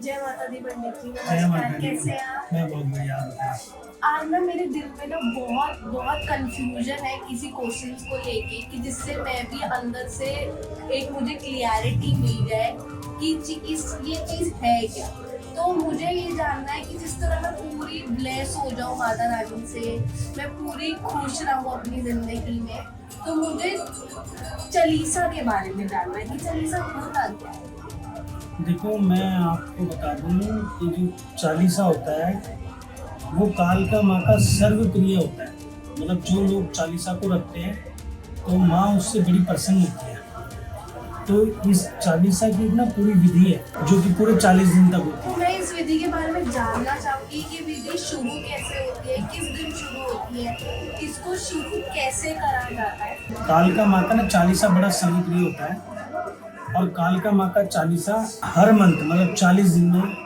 जय माता दी पंडित जी, जय माता नमस्कार। दी। कैसे हैं आप? मैं बहुत बढ़िया हूँ। आज ना मेरे दिल में ना बहुत बहुत कंफ्यूजन है किसी क्वेश्चंस को लेके कि जिससे मैं भी अंदर से एक मुझे क्लियरिटी मिल जाए कि ये चीज़ है क्या। तो मुझे ये जानना है कि जिस तरह मैं पूरी ब्लेस हो जाऊँ माता रानी से, मैं पूरी खुश रहूँ अपनी ज़िंदगी में, तो मुझे चालीसा के बारे में जानना है कि चालीसा होता क्या है। देखो, मैं आपको बता दूँ कि जो चालीसा होता है वो कालका माँ का सर्वप्रिय होता है। मतलब जो लोग चालीसा को रखते हैं तो माँ उससे बड़ी प्रसन्न होती है। तो इस चालीसा की ना पूरी विधि है जो कि पूरे 40 दिन तक होती तो है। मैं इस विधि के बारे में जानना चाहूंगी कि विधि शुरू कैसे होती है, किस दिन शुरू होती है, इसको शुरू कैसे करा जाता है। कालका माँ का ना चालीसा बड़ा सर्वप्रिय होता है और कालका माँ का चालीसा हर मंथ मतलब 40 दिन में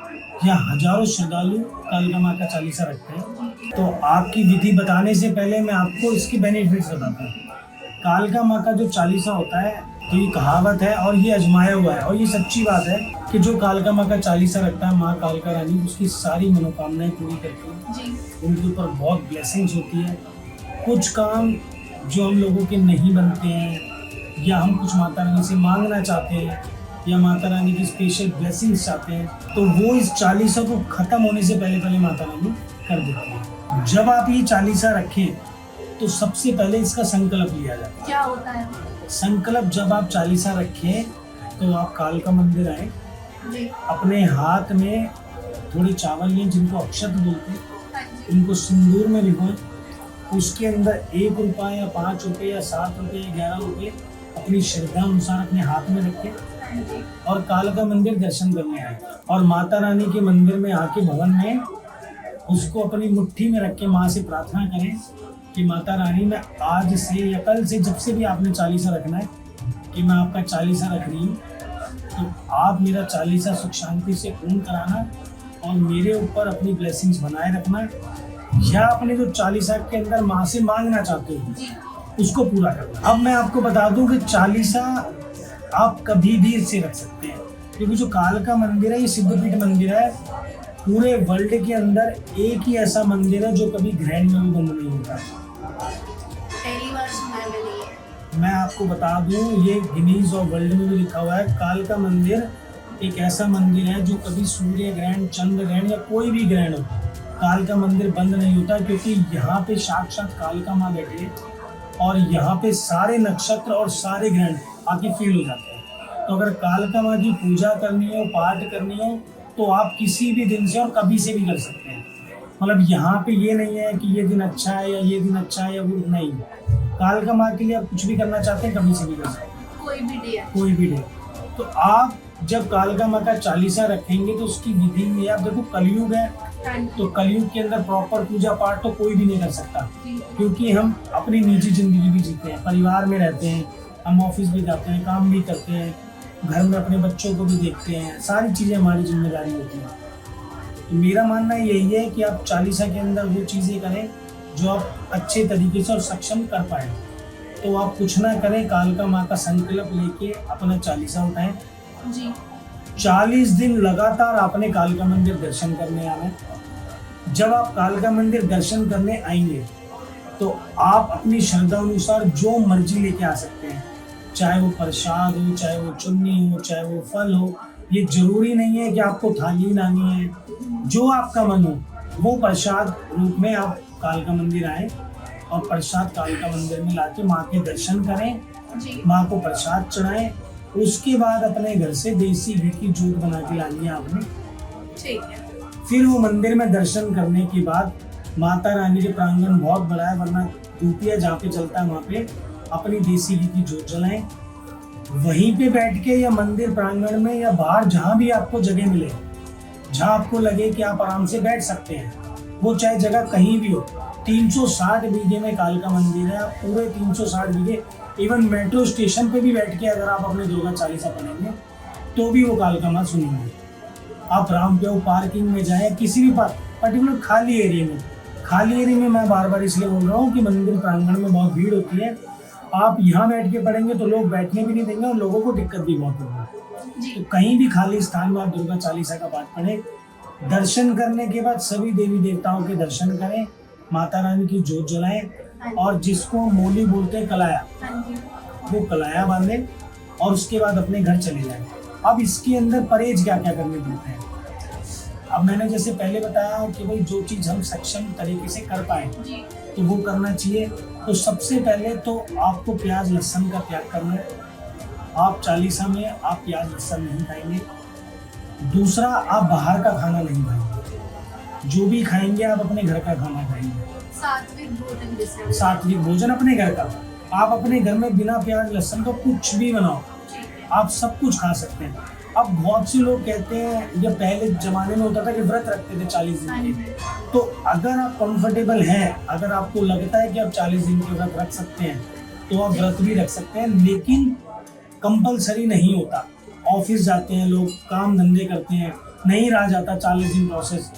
या हजारों श्रद्धालु कालका माँ का चालीसा रखते हैं। तो आपकी विधि बताने से पहले मैं आपको इसके बेनिफिट्स बताता हूँ। कालका माँ का जो चालीसा होता है तो ये कहावत है और ये आजमाया हुआ है और ये सच्ची बात है कि जो कालका माँ का चालीसा रखता है माँ कालका रानी उसकी सारी मनोकामनाएं पूरी करती है। जी। उनके ऊपर बहुत ब्लेसिंग्स होती है। कुछ काम जो हम लोगों के नहीं बनते हैं या हम कुछ माता रानी से मांगना चाहते हैं या माता रानी की स्पेशल ब्लेसिंग्स चाहते हैं तो वो इस चालीसा को खत्म होने से पहले पहले माता रानी कर देती है। जब आप ये चालीसा रखें तो सबसे पहले इसका संकल्प लिया जाता है। क्या होता है? संकल्प जब आप चालीसा रखें तो आप कालका मंदिर आए, जी। अपने हाथ में थोड़े चावल लें जिनको अक्षत बोलते हैं, हाँ जी। उनको सिंदूर में भिगोएं, उसके अंदर 1 रुपया या 5 रुपये या 7 रुपये या 11 रुपये अपनी श्रद्धा अनुसार अपने हाथ में रखें हाँ जी। और कालका मंदिर दर्शन करने आए और माता रानी के मंदिर में आके भवन में उसको अपनी मुट्ठी में रख के माँ से प्रार्थना करें कि माता रानी मैं आज से या कल से जब से भी आपने चालीसा रखना है कि मैं आपका चालीसा रख रही हूँ तो आप मेरा चालीसा सुख शांति से पूर्ण कराना और मेरे ऊपर अपनी ब्लेसिंग्स बनाए रखना या अपने जो चालीसा के अंदर माँ से मांगना चाहते हो जी। उसको पूरा करना। अब मैं आपको बता दूं कि चालीसा आप कभी भी इसे रख सकते हैं क्योंकि जो कालका मंदिर है ये सिद्धपीठ मंदिर है। पूरे वर्ल्ड के अंदर एक ही ऐसा मंदिर है जो कभी ग्रहण में भी बंद नहीं होता। पहली बार सुना है मैंने ये। मैं आपको बता दूं ये गिनीज और वर्ल्ड में भी लिखा हुआ है। कालका मंदिर एक ऐसा मंदिर है जो कभी सूर्य ग्रहण, चंद्र ग्रहण या कोई भी ग्रहण हो कालका मंदिर बंद नहीं होता क्योंकि यहाँ पे साक्षात कालका माँ बैठे और यहाँ पे सारे नक्षत्र और सारे ग्रहण आके फील हो जाते हैं। तो अगर कालका माँ की पूजा करनी हो, पाठ करनी हो तो आप किसी भी दिन से और कभी से भी कर सकते हैं। मतलब यहाँ पे ये नहीं है कि ये दिन अच्छा है या ये दिन अच्छा है या वो नहीं। कालका माँ के लिए आप कुछ भी करना चाहते हैं कभी से भी कर सकते हैं, कोई भी डे। कोई भी डे। तो आप जब कालका माँ का चालीसा रखेंगे तो उसकी विधि में आप देखो कलयुग है तो कलयुग के अंदर प्रॉपर पूजा पाठ तो कोई भी नहीं कर सकता क्योंकि हम अपनी निजी जिंदगी भी जीते हैं, परिवार में रहते हैं, हम ऑफिस भी जाते हैं, काम भी करते हैं, घर में अपने बच्चों को भी देखते हैं, सारी चीज़ें हमारी जिम्मेदारी होती हैं। तो मेरा मानना यही है कि आप चालीसा के अंदर वो चीज़ें करें जो आप अच्छे तरीके से और सक्षम कर पाए। तो आप कुछ ना करें, कालका माँ का संकल्प लेके अपना चालीसा उठाएं। जी। 40 दिन लगातार आपने कालका मंदिर दर्शन करने आना है। जब आप कालका मंदिर दर्शन करने आएंगे तो आप अपनी श्रद्धा अनुसार जो मर्जी लेके आ सकते हैं, चाहे वो प्रसाद हो, चाहे वो चुन्नी हो, चाहे वो फल हो। ये जरूरी नहीं है कि आपको थाली लानी है, जो आपका मन हो वो प्रसाद रूप में आप कालका मंदिर आए और प्रसाद कालका मंदिर में लाके माँ के दर्शन करें, जी। माँ को प्रसाद चढ़ाएं। उसके बाद अपने घर से देसी घी की जोत बना के लानी है आपने। ठीक है। फिर वो मंदिर में दर्शन करने के बाद माता रानी के प्रांगण बहुत बड़ा है वरना धूपिया जहाँ पे चलता है वहाँ पे अपनी देसी घी की जोत जलाएं। वहीं पे बैठ के या मंदिर प्रांगण में या बाहर जहाँ भी आपको जगह मिले, जहाँ आपको लगे कि आप आराम से बैठ सकते हैं, वो चाहे जगह कहीं भी हो। 360 बीघे में कालका मंदिर है, पूरे 360 बीघे। इवन मेट्रो स्टेशन पे भी बैठ के अगर आप अपने दुर्गा चालीसा पढ़ेंगे तो भी वो कालका माँ सुनेंगे। आप रामदेव पार्किंग में जाएं, किसी भी पर्टिकुलर खाली एरिया में मैं बार बार इसलिए बोल रहा हूँ कि मंदिर प्रांगण में बहुत भीड़ होती है आप यहाँ बैठ के पढ़ेंगे तो लोग बैठने भी नहीं देंगे और लोगों को दिक्कत भी बहुत होगी। जी तो कहीं भी खाली स्थान में आप दुर्गा चालीसा का पाठ पढ़ें। दर्शन करने के बाद सभी देवी देवताओं के दर्शन करें, माता रानी की जोत जलाएं और जिसको मोली बोलते हैं कलाया, हाँ जी वो कलाया बांधें और उसके बाद अपने घर चले जाएं। अब इसके अंदर परहेज क्या क्या करने पड़ते हैं। अब मैंने जैसे पहले बताया कि भाई जो चीज़ हम सक्षम तरीके से कर पाए जी तो वो करना चाहिए। तो सबसे पहले तो आपको प्याज लहसुन का त्याग करना है। आप चालीसा में आप प्याज लहसुन नहीं खाएंगे। दूसरा, आप बाहर का खाना नहीं खाएंगे। जो भी खाएंगे आप अपने घर का खाना खाएंगे। सात्विक भोजन जिसे सात्विक भोजन अपने घर का। आप अपने घर में बिना प्याज लहसुन का कुछ भी बनाओ, आप सब कुछ खा सकते हैं। अब बहुत से लोग कहते हैं, जब पहले जमाने में होता था कि व्रत रखते थे 40 दिन के, तो अगर आप कंफर्टेबल हैं, अगर आपको लगता है कि आप 40 दिन के व्रत रख सकते हैं तो आप व्रत भी रख सकते हैं, लेकिन कंपलसरी नहीं होता। ऑफिस जाते हैं लोग, काम धंधे करते हैं, नहीं रहा जाता 40 दिन प्रोसेस,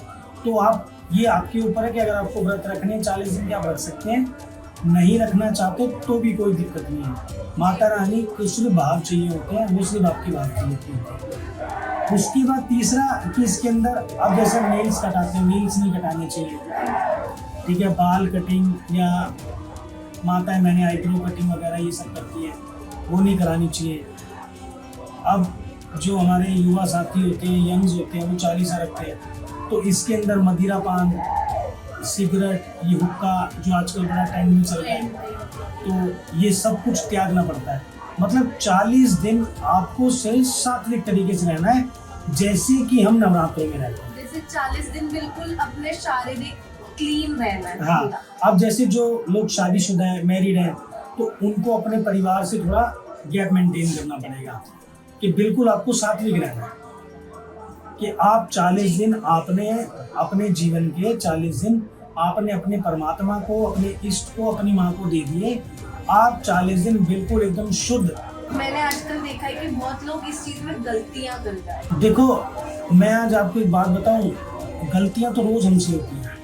तो आप ये आपके ऊपर है कि अगर आपको व्रत रखने 40 दिन के आप रख सकते हैं, नहीं रखना चाहते तो भी कोई दिक्कत नहीं है। माता रानी को सिर्फ भाव चाहिए होते हैं, वो सिर्फ आपकी भाव चाहिए होती है। उसके बाद तीसरा कि इसके अंदर अब जैसे नेल्स कटाते हैं, नेल्स नहीं कटाने चाहिए, ठीक है। बाल कटिंग या माता मैंने आईब्रो कटिंग वगैरह ये सब करती है, वो नहीं करानी चाहिए। अब जो हमारे युवा साथी होते हैं, यंग्स होते हैं, वो 40 रखते हैं, तो इसके अंदर मदिरा पान, सिगरेट, ये हुक्का जो आजकल बड़ा ट्रेंड में चल रहा है, तो ये सब कुछ त्यागना पड़ता है। मतलब 40 दिन आपको सिर्फ सात्विक तरीके से रहना है, जैसे कि हम नवरात्रों में रहते हैं। जैसे 40 दिन बिल्कुल अपने शारीरिक क्लीन रहना है। हाँ, अब जैसे जो लोग शादीशुदा हैं, मैरिड हैं, तो उनको अपने परिवार से थोड़ा गैप मेंटेन करना पड़ेगा कि बिल्कुल आपको सात्विक रहना है कि आप 40 दिन आपने अपने जीवन के 40 दिन आपने अपने परमात्मा को, अपने इष्ट को, अपनी माँ को दे दिए। आप 40 दिन बिल्कुल एकदम शुद्ध। मैंने आजकल देखा है कि बहुत लोग इस चीज में गलतियां कर रहे हैं। देखो, मैं आज आपको एक बात बताऊं, गलतियां तो रोज हमसे होती हैं।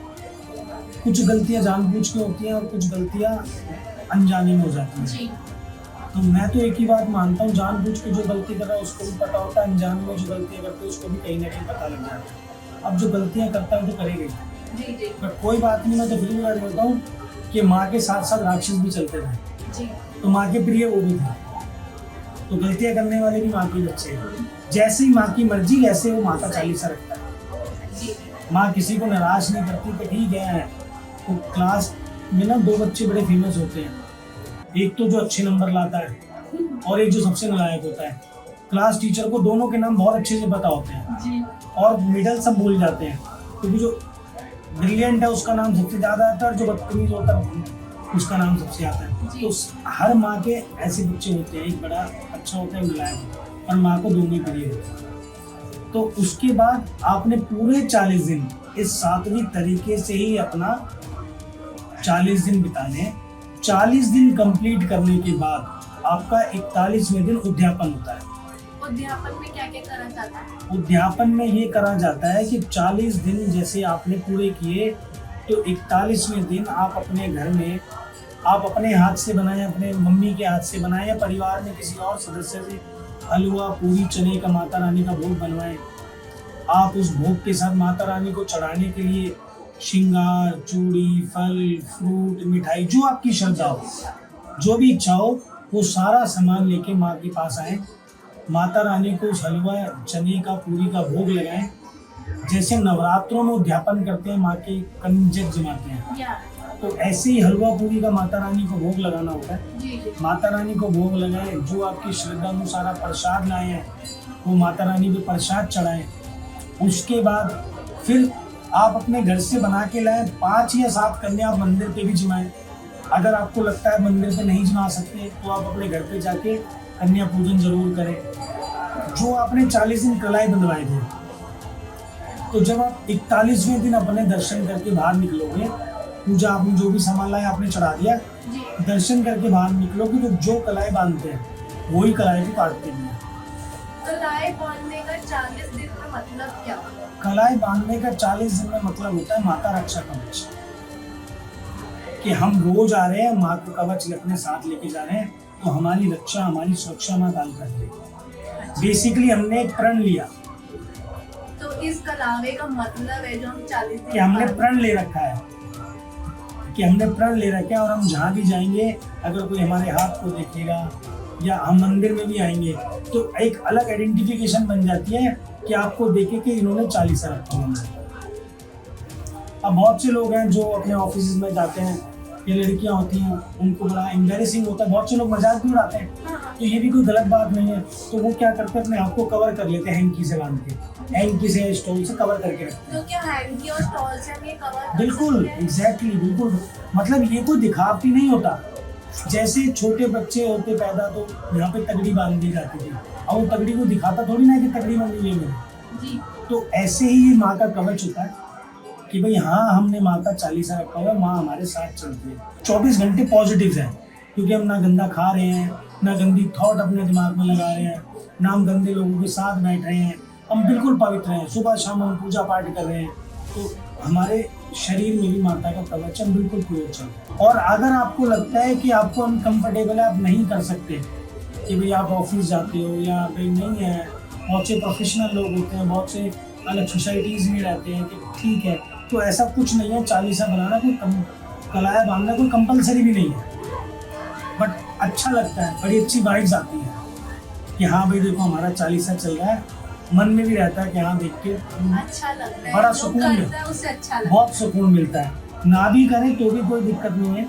कुछ गलतियां जानबूझ के होती हैं और कुछ गलतियां अनजाने में हो जाती हैं। जी तो मैं तो एक ही बात मानता हूँ, जानबूझ के जो गलती कर रहा है उसको भी पता होता है, अनजाने में जो गलतियां करते हैं उसको भी कहीं ना कहीं पता लग जाता है। अब जो गलतियां करता है तो करेगा ही। जी जी पर कोई बात नहीं, मैं तो फिर भी बात बोलता हूँ कि माँ के साथ साथ राक्षस भी चलते थे, जी तो माँ के प्रिय वो भी थे। तो गलतियां करने वाले भी माँ के बच्चे हैं। जैसे ही माँ की मर्जी वैसे वो माँ का चालीसा रखता है। जी माँ किसी को निराश नहीं करती कि ठीक है। तो क्लास में ना 2 बच्चे बड़े फेमस होते हैं, एक तो जो अच्छे नंबर लाता है और एक जो सबसे नालायक होता है। क्लास टीचर को दोनों के नाम बहुत अच्छे से पता होते हैं जी और मिडल सब भूल जाते हैं, क्योंकि जो ब्रिलियंट है उसका नाम सबसे ज़्यादा आता है और जो बदतमीज होता है उसका नाम सबसे आता है। तो हर माँ के ऐसे बच्चे होते हैं, एक बड़ा अच्छा होता है, नालायक, और माँ को दोनों ही प्रिय होते हैं। तो उसके बाद आपने पूरे 40 दिन इस सात्विक तरीके से ही अपना 40 दिन बिताने। 40 दिन कंप्लीट करने के बाद आपका 41वें दिन उद्यापन होता है। उद्यापन में क्या क्या करा जाता है? उद्यापन में ये करा जाता है कि 40 दिन जैसे आपने पूरे किए, तो 41वें दिन आप अपने घर में, आप अपने हाथ से बनाएं, अपने मम्मी के हाथ से बनाएं या परिवार में किसी और सदस्य से हलवा, पूरी, चने का माता रानी का भोग बनवाएं। आप उस भोग के साथ माता रानी को चढ़ाने के लिए श्रृंगार, चूड़ी, फल, फ्रूट, मिठाई, जो आपकी श्रद्धा हो, जो भी इच्छा हो, वो सारा सामान लेके माँ के पास आए। माता रानी को उस हलवा, चने का, पूरी का भोग लगाएं। जैसे नवरात्रों में उद्यापन करते हैं, माँ के कंजक जमाते हैं, तो ऐसे ही हलवा पूरी का माता रानी को भोग लगाना होता है। जी जी माता रानी को भोग लगाएं। जो आपकी श्रद्धा अनुसार प्रसाद लाए हैं वो माता रानी पे प्रसाद चढ़ाएं। उसके बाद फिर आप अपने घर से बना के लाएं। 5 या 7 कन्या आप मंदिर पे भी जमाएं। अगर आपको लगता है मंदिर पे नहीं जमा सकते तो आप अपने घर पे जाके कन्या पूजन जरूर करें। जो आपने 40 दिन कलाई बंधवाए थे, तो जब आप 41वें दिन अपने दर्शन करके बाहर निकलोगे, पूजा आपने जो भी सामान लाया आपने चढ़ा दिया, जी। दर्शन करके बाहर निकलोगे तो जो कलाई बांधते हैं वही कलाई को काटते हैं। कलाई बांधने का 40 दिन का मतलब क्या? कलाई बांधने का 40 दिन में मतलब होता है माता रक्षा कवच। कि हम रोज आ रहे हैं, माँ को कवच अपने साथ लेके जा रहे हैं, तो हमारी रक्षा, हमारी सुरक्षा माँ काल कर रही है। बेसिकली हमने एक प्रण लिया तो इस कलावे का मतलब है जो हम 40 दिन कि हमने बाद- प्रण ले रखा है, और हम जहाँ भी जाएंगे, अगर कोई हमारे हाथ को देखेगा या हम मंदिर में भी आएंगे तो एक अलग आइडेंटिफिकेशन बन जाती है कि आपको देखे कि इन्होंने 40 रखा हुआ है। अब बहुत से लोग हैं जो अपने ऑफिस में जाते हैं, ये लड़कियां होती हैं, उनको बड़ा एम्बेरसिंग होता है, बहुत से लोग मजाक भी उड़ाते हैं, हाँ, तो ये भी कोई गलत बात नहीं है। तो वो क्या करते हैं, अपने आप को कवर कर लेते हैं, हैंकी से बांध के, हैंकी से स्टोल से कवर करके रखते हैं। तो क्या हैंकी और स्टॉल से हम ये कवर कर बिल्कुल, सकते हैं? एग्जैक्टली, बिल्कुल। मतलब ये कोई दिखावटी नहीं होता। जैसे छोटे बच्चे होते पैदा तो यहाँ पे तगड़ी बांध दी जाती थी, और वो तगड़ी को दिखाता थोड़ी ना कि तगड़ी बंधी हुई है मेरी। जी तो ऐसे ही ये माँ का कवच होता है कि भाई हाँ, हमने माँ का 40 रखा हुआ है, माँ हमारे साथ चलती है। 24 घंटे पॉजिटिव है, क्योंकि हम ना गंदा खा रहे हैं, ना गंदी थॉट अपने दिमाग में लगा रहे हैं, ना हम गंदे लोगों के साथ बैठ रहे हैं, हम बिल्कुल पवित्र हैं। सुबह शाम हम पूजा पाठ कर रहे हैं, तो हमारे शरीर में भी माता का कवच हम बिल्कुल प्योर चल रहे हैं। और अगर आपको लगता है कि आपको अनकंफर्टेबल है, आप नहीं कर सकते, कि भाई आप ऑफिस जाते हो या भाई नहीं है, बहुत से प्रोफेशनल लोग होते हैं, बहुत से अलग सोसाइटीज़ में रहते हैं, कि ठीक है, तो ऐसा कुछ नहीं है। 40 बनाना कोई कलाया बांधना कोई कंपलसरी भी नहीं है, बट अच्छा लगता है, बड़ी अच्छी वाइब्स आती है कि हाँ भाई देखो हमारा 40 चल रहा है। मन में भी रहता है कि हाँ देख के अच्छा लगता है, बड़ा जो सुकून करता है उससे अच्छा लगता बहुत सुकून मिलता है। ना भी करें तो भी कोई दिक्कत नहीं है,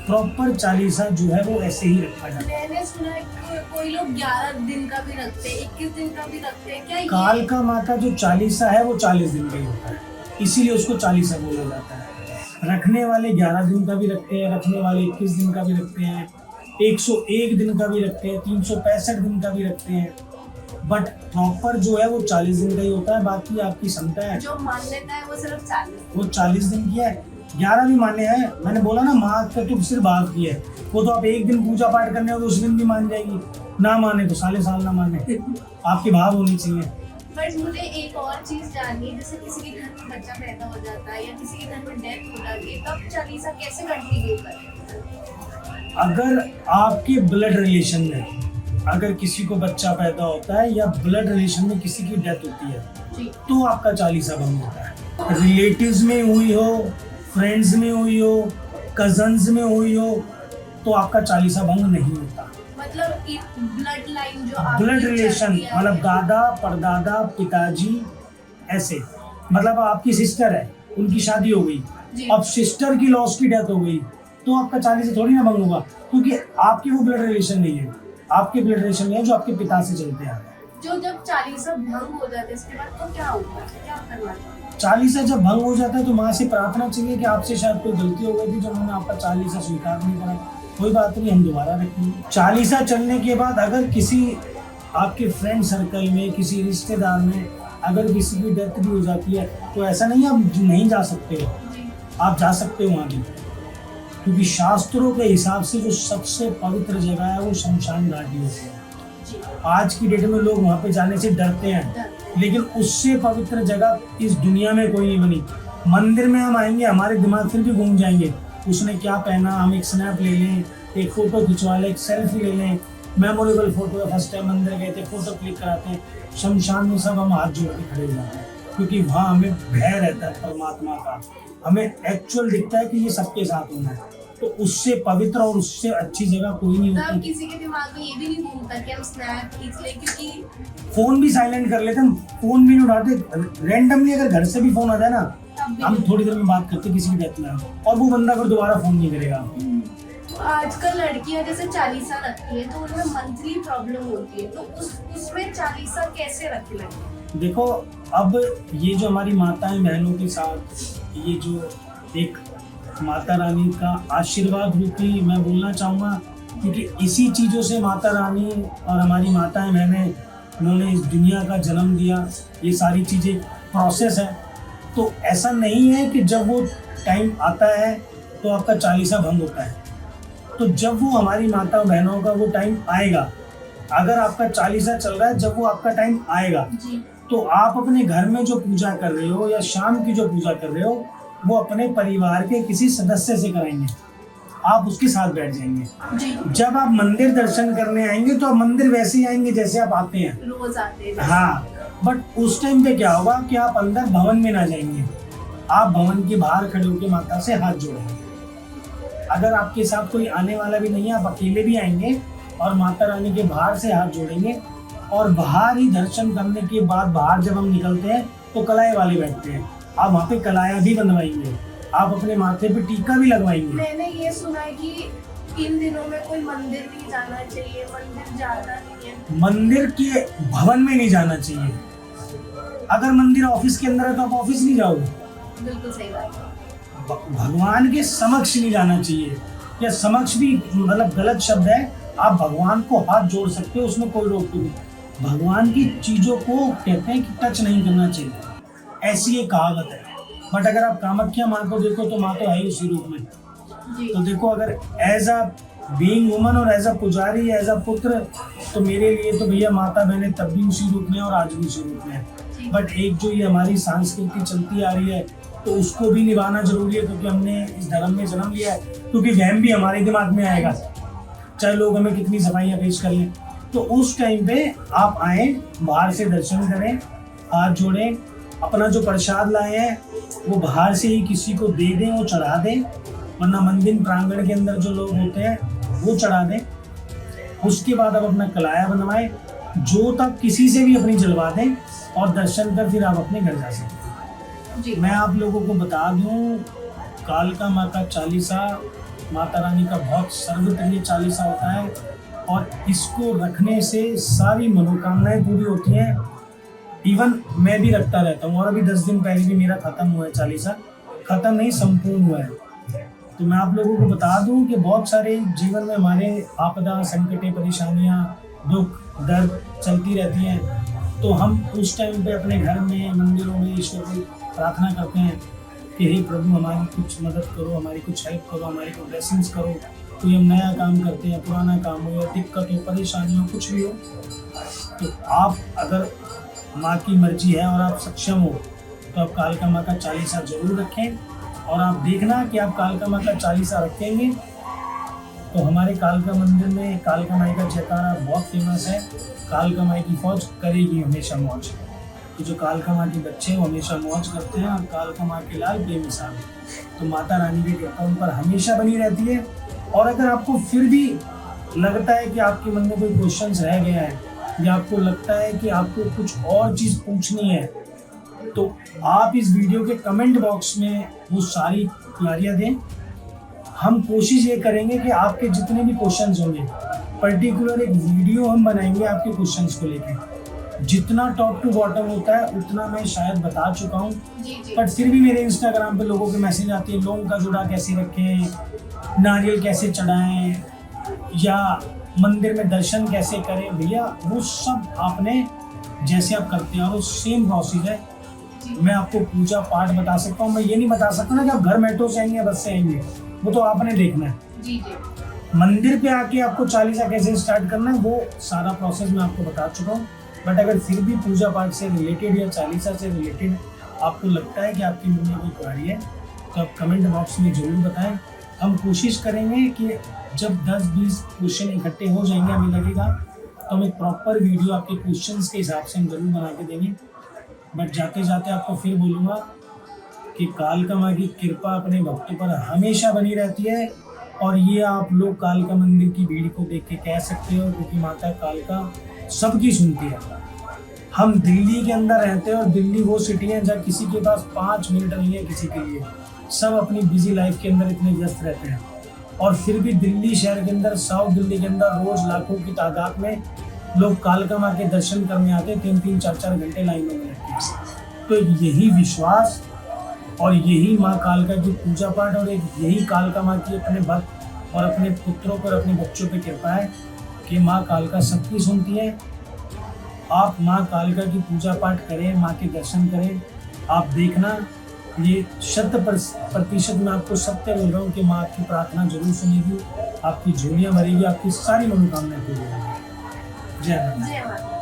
प्रॉपर 40 जो है वो ऐसे ही रखा जाता है। है। मैंने सुना है कि कोई लोग 11 दिन का भी रखते हैं, 21 दिन का भी रखते हैं, क्या काल ये का माता जो 40 है वो 40 दिन का ही होता है, इसीलिए उसको 40 बोला जाता है। रखने वाले 11 दिन का भी रखते हैं, रखने वाले 21 दिन का भी रखते हैं, 101 दिन का भी रखते हैं, 365 दिन का भी रखते हैं, बट प्रॉपर जो है वो 40 दिन का ही होता है। बाकी आपकी क्षमता है, जो मान्यता है वो सिर्फ 40? वो 40 दिन की है, 11 भी मान्य है। मैंने बोला ना, माँ का तो सिर्फ बात की है, वो तो आप एक दिन पूजा पाठ करने हो तो उस दिन भी मान जाएगी, ना माने तो साले साल ना माने। आपके भाव होनी चाहिए। बट मुझे एक और चीज जाननी है, जैसे किसी के घर में बच्चा पैदा हो जाता है या किसी के घर में डेथ हो जाती है, तब 40 कैसे कंटिन्यू करें? अगर आपके ब्लड रिलेशन में अगर किसी को बच्चा पैदा होता है या ब्लड रिलेशन में किसी की डेथ होती है, जी तो आपका 40 भंग होता है। रिलेटिव्स में हुई हो, फ्रेंड्स में हुई हो, कजन्स में हुई हो, तो आपका 40 भंग नहीं होता। मतलब ब्लड लाइन जो आपकी ब्लड रिलेशन चलती है- मतलब दादा, परदादा, पिताजी, ऐसे। मतलब आपकी सिस्टर है, उनकी शादी हो गई, जी। अब सिस्टर की लॉस की डेथ हो गई, तो आपका 40 थोड़ी ना भंग होगा, क्योंकि आपकी वो ब्लड रिलेशन नहीं है। आपके ब्लड रिलेशन नहीं है जो आपके पिता से चलते हैं। जो जब 40 भंग हो जाते हैं इसके बाद तो क्या होता है, क्या करना चाहिए? 40 जब भंग हो जाता है तो माँ से प्रार्थना चाहिए कि आपसे शायद कोई गलती हो गई थी जो उन्होंने आपका 40 स्वीकार नहीं करा, कोई बात नहीं, हम दोबारा रखेंगे। 40 चलने के बाद अगर किसी आपके फ्रेंड सर्कल में, किसी रिश्तेदार में अगर किसी की डेथ भी हो जाती है, तो ऐसा नहीं है आप नहीं जा सकते हो, जी आप जा सकते हो वहाँ भी, क्योंकि शास्त्रों के हिसाब से जो सबसे पवित्र जगह है वो शमशान घाटी होती है। जी आज की डेट में लोग वहाँ पे जाने से डरते हैं, डर। लेकिन उससे पवित्र जगह इस दुनिया में कोई नहीं बनी। मंदिर में हम आएंगे, हमारे दिमाग फिर भी घूम जाएंगे, उसने क्या पहना, हम एक स्नैप ले लें, एक फोटो खिंचवा लें, एक सेल्फी ले लें, मेमोरेबल फोटो है, फर्स्ट टाइम मंदिर गए थे फोटो क्लिक कराते हैं। शमशान में सब हम हाथ जोड़ के खड़े हो जाते हैं, क्योंकि वहाँ हमें भय रहता है परमात्मा का, हमें एक्चुअल दिखता है कि ये सबके साथ होना है। तो उससे पवित्र और उससे अच्छी जगह कोई नहीं तब होती। किसी के दिमाग में ये भी नहीं घूमता कि हम स्नैप खींच लें, क्योंकि फोन भी साइलेंट कर लेते, हम फोन भी नहीं उठाते। रैंडमली अगर घर से भी फोन आ जाए ना, तब भी हम नहीं। थोड़ी देर में बात करते किसी की डेथ में, और वो बंदा फिर दोबारा फोन नहीं करेगा। तो आजकल लड़कियां जैसे 40 रखती है तो उनमें मंथली प्रॉब्लम होती है, तो उसमें 40 कैसे रख लें? देखो, अब ये जो हमारी माताएं बहनों के साथ ये जो एक माता रानी का आशीर्वाद रूपी मैं बोलना चाहूँगा, क्योंकि इसी चीज़ों से माता रानी और हमारी माताएं बहनें उन्होंने इस दुनिया का जन्म दिया, ये सारी चीज़ें प्रोसेस है। तो ऐसा नहीं है कि जब वो टाइम आता है तो आपका 40 भंग होता है, तो जब वो हमारी माता बहनों का वो टाइम आएगा, अगर आपका 40 चल रहा है, जब वो आपका टाइम आएगा जी तो आप अपने घर में जो पूजा कर रहे हो या शाम की जो पूजा कर रहे हो, वो अपने परिवार के किसी सदस्य से कराएंगे, आप उसके साथ बैठ जाएंगे। जी जब आप मंदिर दर्शन करने आएंगे तो आप मंदिर वैसे ही आएंगे जैसे आप आते हैं, रोज आते हैं। हाँ। बट उस टाइम पे क्या होगा कि आप अंदर भवन में ना जाएंगे, आप भवन के बाहर खड़े होकर माता से हाथ जोड़ेंगे। अगर आपके साथ कोई आने वाला भी नहीं है, आप अकेले भी आएंगे और माता रानी के बाहर से हाथ जोड़ेंगे, और बाहर ही दर्शन करने के बाद बाहर जब हम निकलते हैं तो कलाए वाले बैठते हैं, आप वहाँ पे कलाया भी बनवाएंगे, आप अपने माथे पे टीका भी लगवाएंगे। मैंने ये सुना है कि इन दिनों में कोई मंदिर नहीं जाना चाहिए, मंदिर जाना नहीं है। मंदिर के भवन में नहीं जाना चाहिए। अगर मंदिर ऑफिस के अंदर है तो आप ऑफिस नहीं जाओगे। बिल्कुल सही बात है। भगवान के समक्ष नहीं जाना चाहिए, या समक्ष भी मतलब गलत शब्द है, आप भगवान को हाथ जोड़ सकते हो, उसमें कोई रोक नहीं। भगवान की चीजों को कहते हैं कि टच नहीं करना चाहिए, ऐसी एक कहावत है। बट अगर आप कामाख्या माँ को देखो तो माँ तो है ही उसी रूप में। जी तो देखो, अगर एज अ बीइंग वुमन और एज अ पुजारी, एज अ पुत्र, तो मेरे लिए तो भैया माता बहने तब भी उसी रूप में और आज भी उसी रूप में है। बट एक जो ये हमारी संस्कृति चलती आ रही है तो उसको भी निभाना जरूरी है, क्योंकि हमने इस धर्म में जन्म लिया है, क्योंकि वहम भी हमारे दिमाग में आएगा, चाहे लोग हमें कितनी सफाइयाँ पेश कर लें। तो उस टाइम पे आप आए, बाहर से दर्शन करें, हाथ जोड़ें, अपना जो प्रसाद लाए हैं वो बाहर से ही किसी को दे दें, वो चढ़ा दें, वरना मंदिर प्रांगण के अंदर जो लोग होते हैं वो चढ़ा दें। उसके बाद आप अपना कलाया बनवाएं, जोत आप किसी से भी अपनी जलवा दें, और दर्शन कर फिर आप अपने घर जा सकते हैं। जी मैं आप लोगों को बता दूं, कालका माँ का चालीसा माता रानी का बहुत सर्वप्रिय चालीसा होता है, और इसको रखने से सारी मनोकामनाएं पूरी होती हैं। इवन मैं भी रखता रहता हूँ, और अभी 10 दिन पहले भी मेरा खत्म हुआ है चालीसा, खत्म नहीं संपूर्ण हुआ है। तो मैं आप लोगों को बता दूं कि बहुत सारे जीवन में हमारे आपदा, संकटें, परेशानियां, दुख, दर्द चलती रहती हैं, तो हम उस टाइम पे अपने घर में, मंदिरों में ईश्वर को प्रार्थना करते हैं कि हे प्रभु हमारी कुछ मदद करो, हमारी कुछ हेल्प करो, हमारी कुछ ब्लेसिंग्स करो। कोई हम नया काम करते हैं, पुराना काम हो, या दिक्कत हो, परेशानी हो, कुछ भी हो, तो आप अगर माँ की मर्जी है और आप सक्षम हो तो आप कालका माँ का चालीसा जरूर रखें। और आप देखना कि आप कालका माँ का चालीसा रखेंगे तो हमारे कालका मंदिर में कालका माई का जयकारा बहुत फेमस है। कालका माई की फौज करेगी हमेशा मौज। तो जो कालका माँ के बच्चे हैं वो हमेशा मौज करते हैं, और कालका माँ के लाल बेमिसाल। तो माता रानी की कृपा उन पर हमेशा बनी रहती है। और अगर आपको फिर भी लगता है कि आपके मन में कोई क्वेश्चंस रह गया है, या आपको लगता है कि आपको कुछ और चीज़ पूछनी है, तो आप इस वीडियो के कमेंट बॉक्स में वो सारी तैयारियाँ दें। हम कोशिश ये करेंगे कि आपके जितने भी क्वेश्चंस होंगे, पर्टिकुलर एक वीडियो हम बनाएंगे आपके क्वेश्चंस को लेकर। जितना टॉप टू बॉटम होता है उतना मैं शायद बता चुका हूँ, बट फिर भी मेरे इंस्टाग्राम पे लोगों के मैसेज आते हैं, लोगों का जुड़ा कैसे रखें, नारियल कैसे चढ़ाएं, या मंदिर में दर्शन कैसे करें। भैया वो सब आपने जैसे आप करते हैं वो सेम प्रोसेस है। मैं आपको पूजा पाठ बता सकता हूँ, मैं ये नहीं बता सकता ना कि आप घर मेट्रो से आएंगे या बस से आएंगे, वो तो आपने देखना है। जी मंदिर पे आके आपको चालीसा कैसे स्टार्ट करना है वो सारा प्रोसेस मैं आपको बता चुका हूँ। बट अगर फिर भी पूजा पाठ से रिलेटेड या चालीसा से रिलेटेड आपको लगता है कि आपकी मन में कोई क्वेरी है तो आप कमेंट बॉक्स में जरूर बताएं। हम कोशिश करेंगे कि जब 10-20 क्वेश्चन इकट्ठे हो जाएंगे, हमें लगेगा तो हम एक प्रॉपर वीडियो आपके क्वेश्चंस के हिसाब से हम जरूर बना के देंगे। बट जाते जाते आपको फिर बोलूँगा कि कालका माँ की कृपा अपने भक्तों पर हमेशा बनी रहती है। और ये आप लोग कालका मंदिर की भीड़ को देख के कह सकते हो, क्योंकि माता कालका सबकी सुनती है। हम दिल्ली के अंदर रहते हैं, और दिल्ली वो सिटी है जहाँ किसी के पास 5 मिनट नहीं है किसी के लिए। सब अपनी बिजी लाइफ के अंदर इतने व्यस्त रहते हैं, और फिर भी दिल्ली शहर के अंदर, साउथ दिल्ली के अंदर रोज लाखों की तादाद में लोग कालका माँ के दर्शन करने आते हैं, 3-3, 4-4 घंटे लाइनों में रहते हैं। तो यही विश्वास और यही माँ कालका की पूजा पाठ और यही कालका माँ की अपने भक्त और अपने पुत्रों पर, अपने बच्चों पर कृपा है कि माँ कालका सबकी सुनती है। आप माँ कालका की पूजा पाठ करें, माँ के दर्शन करें। आप देखना, ये 100% मैं आपको सत्य बोल रहा हूँ कि माँ आपकी प्रार्थना जरूर सुनेगी, आपकी झोलियाँ भरेगी, आपकी सारी मनोकामनाएं पूरी होगी। जय माता। जय माता।